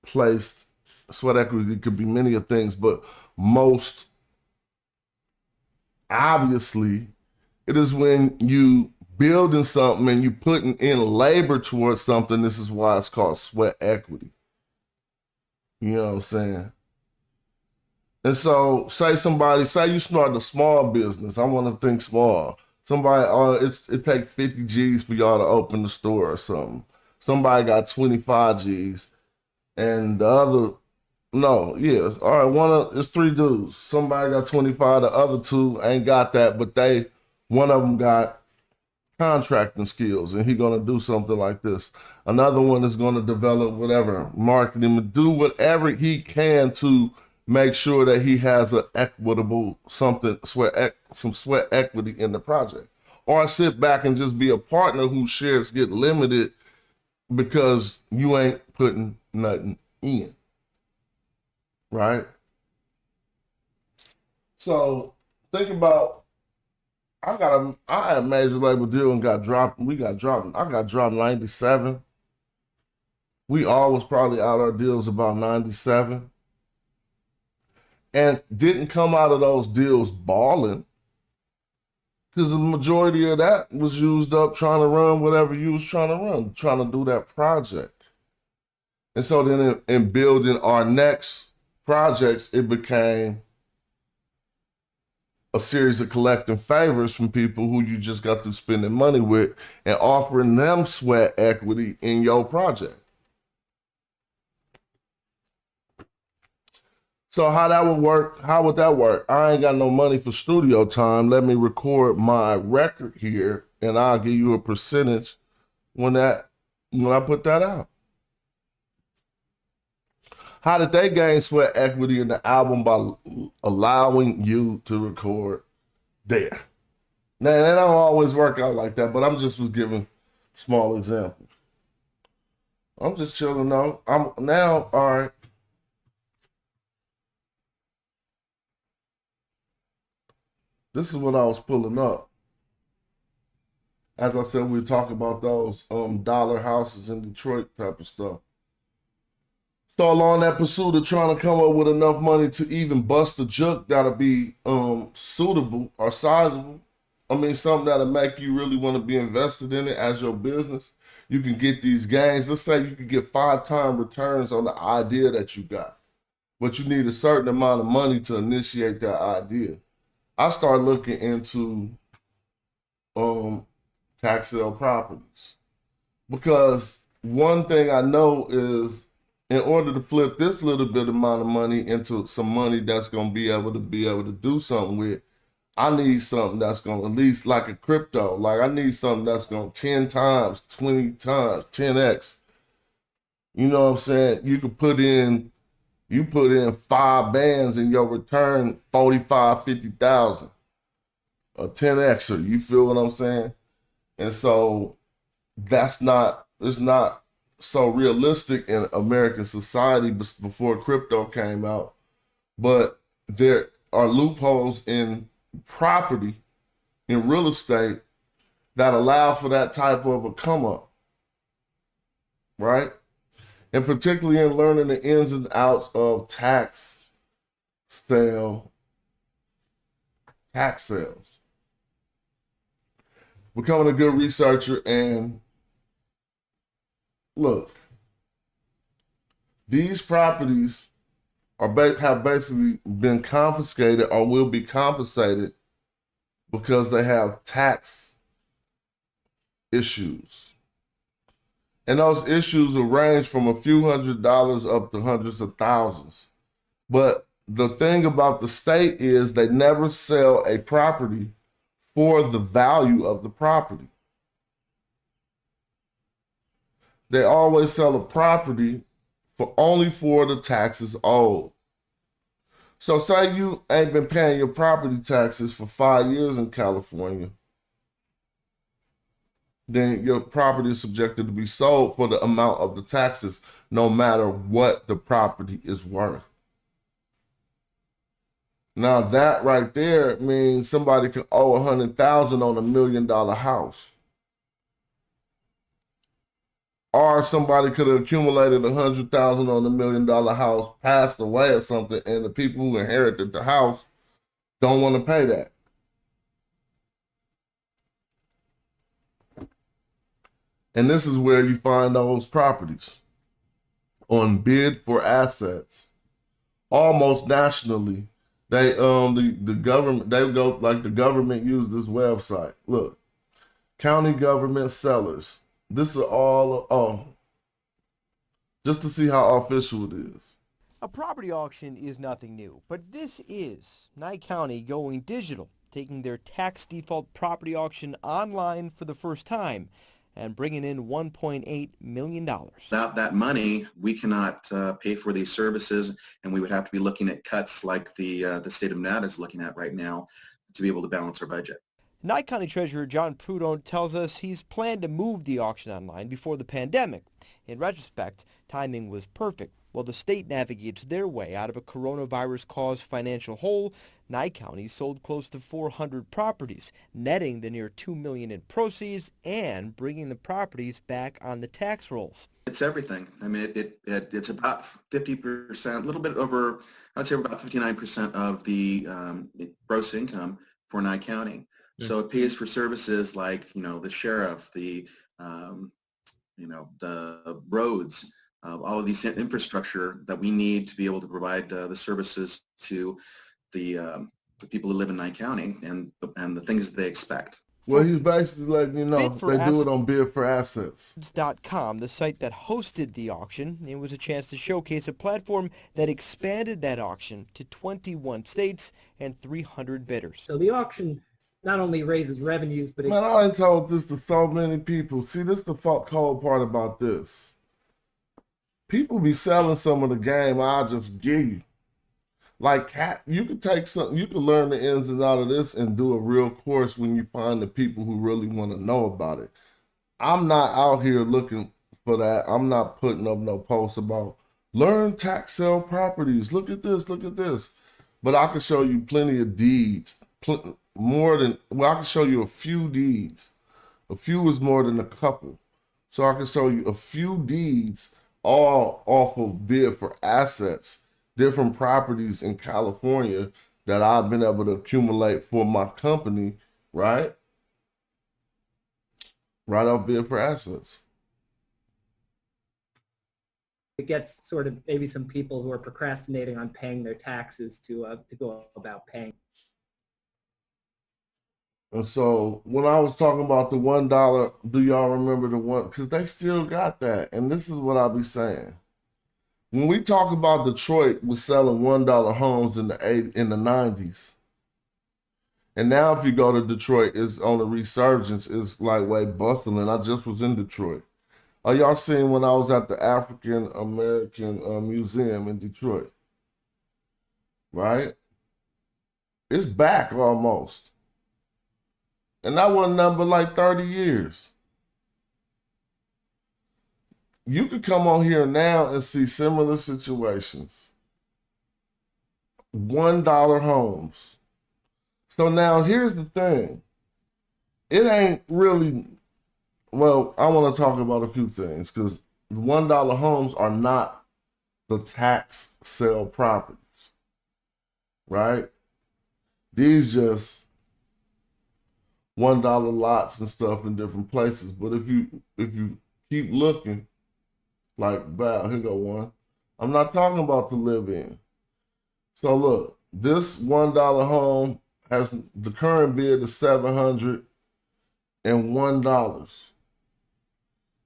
placed, sweat equity could be many of things, but most obviously, it is when you building something and you putting in labor towards something. This is why it's called sweat equity. You know what I'm saying? And so, say you start a small business. I want to think small. Somebody, it take 50 G's for y'all to open the store or something. Somebody got 25 G's, and the other, no, yeah, all right. It's 3 dudes. Somebody got 25. The other 2 ain't got that, but one of them got contracting skills, and he's gonna do something like this. Another one is gonna develop whatever marketing, do whatever he can to make sure that he has an equitable some sweat equity in the project, or sit back and just be a partner whose shares get limited because you ain't putting nothing in, right? So think about, I had a major label deal and got dropped. I got dropped 97. We all was probably out our deals about 97. And didn't come out of those deals balling, because the majority of that was used up trying to run whatever you was trying to run, trying to do that project. And so then in building our next projects, it became a series of collecting favors from people who you just got through spending money with and offering them sweat equity in your project. So how would that work? I ain't got no money for studio time. Let me record my record here and I'll give you a percentage when I put that out. How did they gain sweat equity in the album? By allowing you to record there. Now, they don't always work out like that, but I'm just was giving small examples. I'm just chilling out. All right. This is what I was pulling up. As I said, we talk about those dollar houses in Detroit type of stuff. So along that pursuit of trying to come up with enough money to even bust a juke that'll be suitable or sizable. I mean, something that'll make you really want to be invested in it as your business. You can get these gains. Let's say you could get 5-time returns on the idea that you got, but you need a certain amount of money to initiate that idea. I started looking into tax sale properties, because one thing I know is, in order to flip this little bit amount of money into some money that's going to be able to do something with, I need something that's going to, at least like a crypto, like I need something that's going to 10 times, 20 times, 10x. You know what I'm saying? You put in 5 bands and your return 45, 50,000. A 10xer, you feel what I'm saying? And so it's not so realistic in American society before crypto came out. But there are loopholes in property, in real estate, that allow for that type of a come up, right? And particularly in learning the ins and outs of tax sales. Becoming a good researcher, and look, these properties have basically been confiscated or will be compensated because they have tax issues. And those issues will range from a few $100s up to hundreds of thousands. But the thing about the state is they never sell a property for the value of the property. They always sell a property for only for the taxes owed. So say you ain't been paying your property taxes for 5 years in California, then your property is subjected to be sold for the amount of the taxes, no matter what the property is worth. Now that right there means somebody can owe $100,000 on $1 million house. Or somebody could have accumulated $100,000 on $1 million house, passed away or something, and the people who inherited the house don't want to pay that. And this is where you find those properties on bid for assets, almost nationally. They the government, they go like the government used this website. Look, county government sellers. This is all just to see how official it is. A property auction is nothing new, but this is Nye County going digital, taking their tax default property auction online for the first time and bringing in $1.8 million. Without that money, we cannot pay for these services, and we would have to be looking at cuts like the state of Nevada is looking at right now to be able to balance our budget. Nye County Treasurer John Prudhomme tells us he's planned to move the auction online before the pandemic. In retrospect, timing was perfect. While the state navigates their way out of a coronavirus-caused financial hole, Nye County sold close to 400 properties, netting the near $2 million in proceeds and bringing the properties back on the tax rolls. It's everything. I mean, it's about 50%, a little bit over, I'd say about 59% of the gross income for Nye County. Yeah. So it pays for services like, the sheriff, the roads, all of these infrastructure that we need to be able to provide the services to the people who live in Nye County and the things that they expect. Well, he's basically letting you know they do it on bid for assets. .com, the site that hosted the auction. It was a chance to showcase a platform that expanded that auction to 21 states and 300 bidders. So the auction not only raises revenues, but Man, I ain't told this to so many people. See, this is the cold part about this. People be selling some of the game I'll just give you. Like, you could take something, you could learn the ins and outs of this and do a real course when you find the people who really want to know about it. I'm not out here looking for that. I'm not putting up no posts about learn tax sale properties. Look at this, look at this. But I can show you plenty of deeds. I can show you a few deeds. A few is more than a couple. So I can show you a few deeds all off of bid for assets, different properties in California that I've been able to accumulate for my company, right? Right off bid for assets. It gets sort of maybe some people who are procrastinating on paying their taxes to go about paying. And so when I was talking about the $1, do y'all remember the one? Because they still got that. And this is what I'll be saying. When we talk about Detroit was selling $1 homes in the 90s. And now if you go to Detroit, it's on a resurgence. It's like way bustling. I just was in Detroit. Are y'all seeing when I was at the African American Museum in Detroit? Right? It's back almost. And that wasn't nothing but like 30 years. You could come on here now and see similar situations. $1 homes. So now here's the thing. It ain't really, well, I want to talk about a few things because $1 homes are not the tax sale properties, right? These just $1 lots and stuff in different places. But if you keep looking, like, wow, here go one. I'm not talking about to live in. So look, this $1 home has the current bid is $701.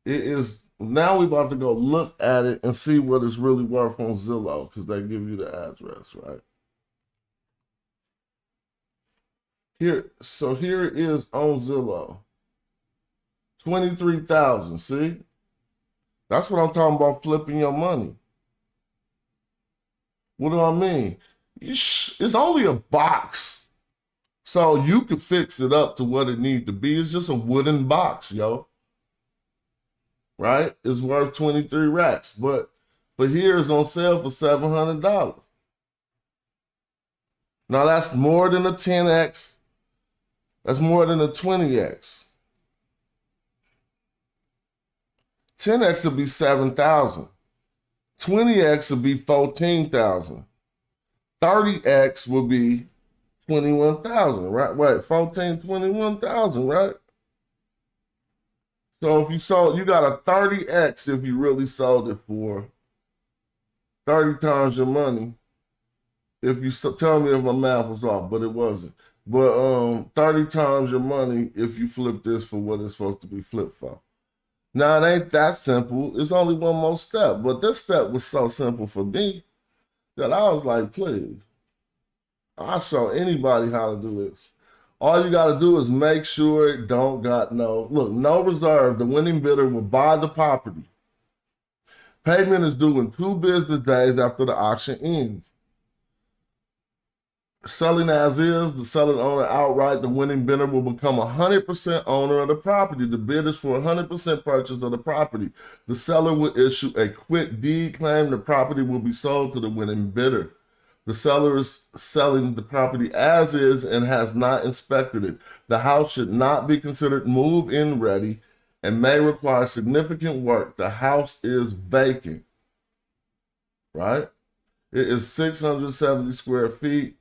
It is now we about to go look at it and see what it's really worth on Zillow because they give you the address, right? Here it is on Zillow. 23,000. See? That's what I'm talking about, flipping your money. What do I mean? It's only a box. So you can fix it up to what it needs to be. It's just a wooden box, yo. Right? It's worth 23 racks. But here it's on sale for $700. Now that's more than a 10X. That's more than a 20X. 10X would be 7,000. 20X would be 14,000. 30X would be 21,000, right? Wait, 21,000, right? So if you sold, you got a 30X if you really sold it for 30 times your money. If you tell me if my math was off, but it wasn't. But 30 times your money if you flip this for what it's supposed to be flipped for. Now, it ain't that simple. It's only one more step. But this step was so simple for me that I was like, please, I'll show anybody how to do this. All you got to do is make sure it don't got no reserve. The winning bidder will buy the property. Payment is due in 2 business days after the auction ends. Selling as is, the selling owner outright, the winning bidder will become 100% owner of the property. The bid is for 100% purchase of the property. The seller will issue a quick deed claim. The property will be sold to the winning bidder. The seller is selling the property as is and has not inspected it. The house should not be considered move-in ready and may require significant work. The house is vacant, right? It is 670 square feet.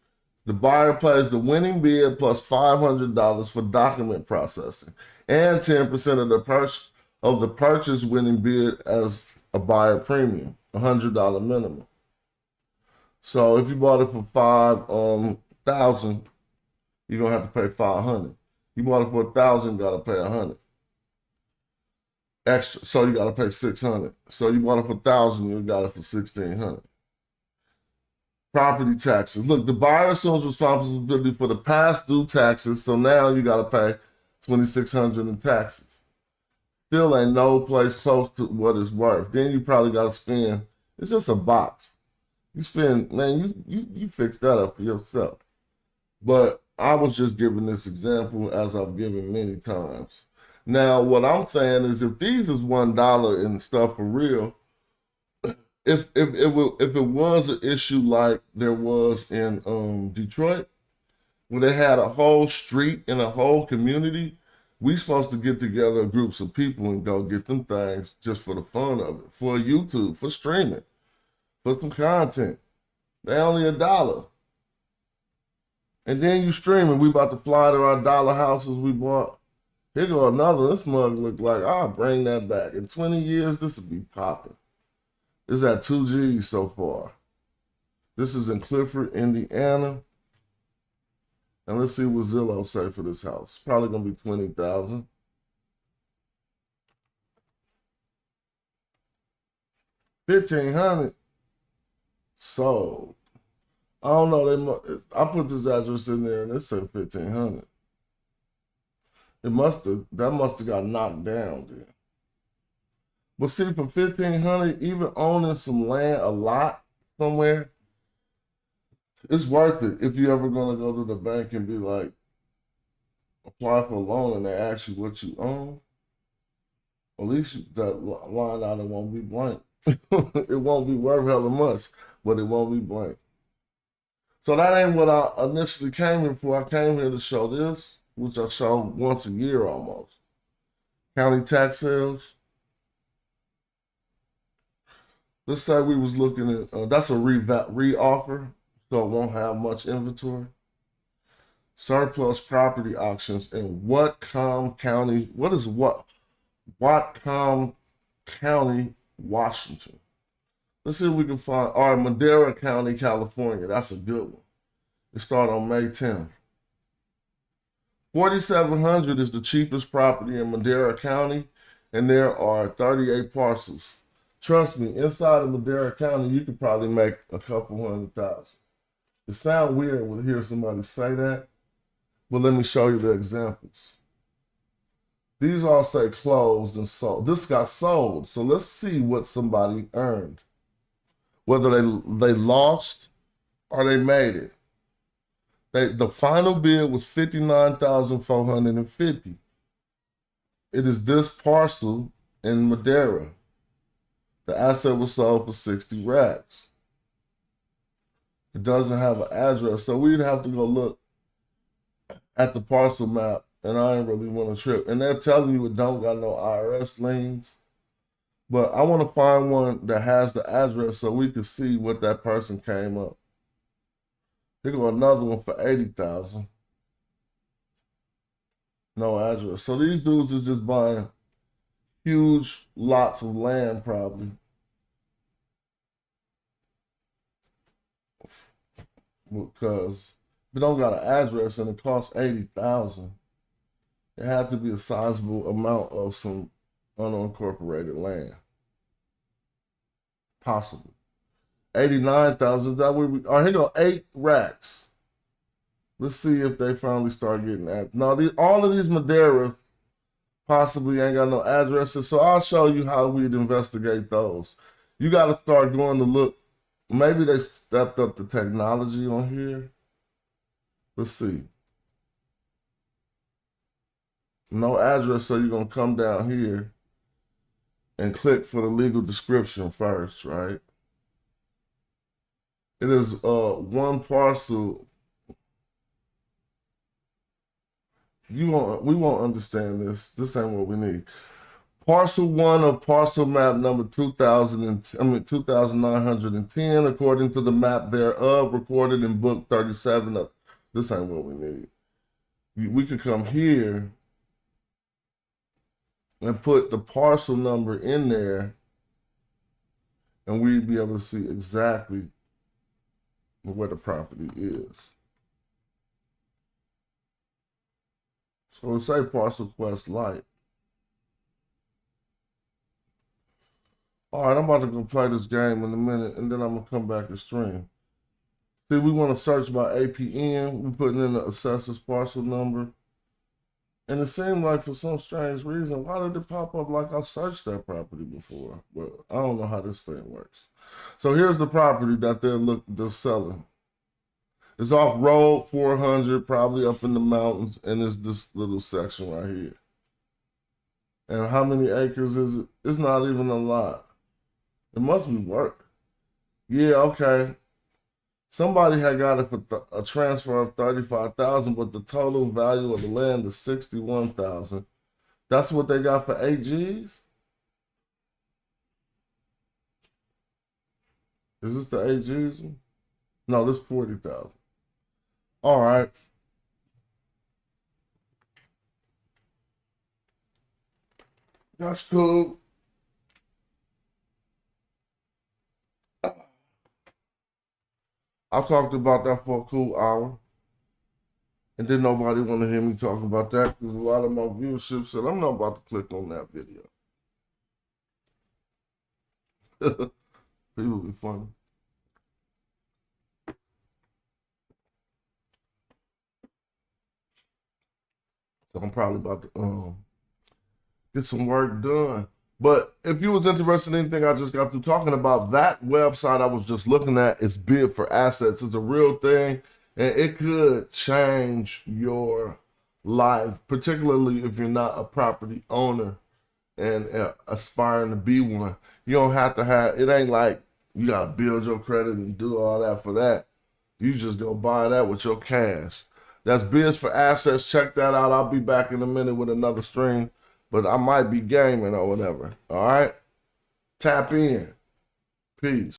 The buyer pays the winning bid plus $500 for document processing and 10% of the purchase winning bid as a buyer premium, $100 minimum. So if you bought it for $5,000, you're gonna have to pay $500. You bought it for $1,000, you gotta pay $100 extra. So you gotta pay $600. So you bought it for $1,000, you got it for $1,600. Property taxes. Look, the buyer assumes responsibility for the past due taxes, so now you got to pay $2,600 in taxes. Still ain't no place close to what it's worth. Then you probably got to spend. It's just a box. You spend, man. You fix that up for yourself. But I was just giving this example as I've given many times. Now, what I'm saying is, if these is $1 and stuff for real. If it was an issue like there was in Detroit, where they had a whole street and a whole community, we supposed to get together groups of people and go get them things just for the fun of it, for YouTube, for streaming, for some content. They only $1. And then you streaming, we about to fly to our dollar houses we bought. Here go another, this mug look like, I'll bring that back. In 20 years, this will be popping. It's at 2 G's so far. This is in Clifford, Indiana. And let's see what Zillow say for this house. Probably gonna be 20,000. $1,500 sold. I don't know. I put this address in there and it said 1,500. That must have got knocked down then. But see, for 1,500, even owning some land, a lot somewhere, it's worth it if you're ever gonna go to the bank and be like, apply for a loan and they ask you what you own. At least that line item won't be blank. It won't be worth hella much, but it won't be blank. So that ain't what I initially came here for. I came here to show this, which I show once a year almost. County tax sales. Let's say we was looking at, that's a re-offer, so it won't have much inventory. Surplus property auctions in Whatcom County, Whatcom County, Washington. Let's see if we can find, all right, Madera County, California. That's a good one. It started on May 10th. 4,700 is the cheapest property in Madera County, and there are 38 parcels. Trust me, inside of Madera County, you could probably make a couple $100,000. It sounds weird to hear somebody say that, but let me show you the examples. These all say closed and sold. This got sold, so let's see what somebody earned. Whether they lost or they made it. The final bid was $59,450. It is this parcel in Madera. The asset was sold for 60 racks. It doesn't have an address, so we'd have to go look at the parcel map, and I ain't really want to trip. And they're telling you it don't got no IRS liens, but I want to find one that has the address so we can see what that person came up. Here go another one for $80,000. No address. So these dudes is just buying huge lots of land, probably. Because if it don't got an address and it costs $80,000, it had to be a sizable amount of some unincorporated land. Possibly. 89,000. That would be. Oh, here go 8 racks. Let's see if they finally start getting that. Now, all of these Madera possibly ain't got no addresses, so I'll show you how we'd investigate those. You got to start going to look. Maybe they stepped up the technology on here. Let's see. No address, so you're going to come down here and click for the legal description first, right? It is one parcel. We won't understand this. This ain't what we need. Parcel 1 of parcel map number 2,910, according to the map thereof, recorded in book 37. This ain't what we need. We could come here and put the parcel number in there, and we'd be able to see exactly where the property is. So we say parcel quest light. All right, I'm about to go play this game in a minute, and then I'm gonna come back and stream. See, we want to search by APN. We're putting in the assessor's parcel number. And it seemed like for some strange reason, why did it pop up like I searched that property before? But I don't know how this thing works. So here's the property that they're selling. It's off Road 400, probably up in the mountains, and it's this little section right here. And how many acres is it? It's not even a lot. It must be work. Yeah, okay. Somebody had got it for a transfer of $35,000, but the total value of the land is $61,000. That's what they got for 8 Gs? Is this the 8 Gs? No, this 40,000. All right. That's cool. I talked about that for a cool hour. And then nobody want to hear me talk about that because a lot of my viewership said, I'm not about to click on that video. People be funny. So I'm probably about to get some work done. But if you was interested in anything I just got through talking about, that website I was just looking at is Bid for Assets. It's a real thing, and it could change your life, particularly if you're not a property owner and aspiring to be one. You don't have to have, it ain't like you got to build your credit and do all that for that. You just go buy that with your cash. That's Bids for Assets. Check that out. I'll be back in a minute with another stream. But I might be gaming or whatever. All right? Tap in. Peace.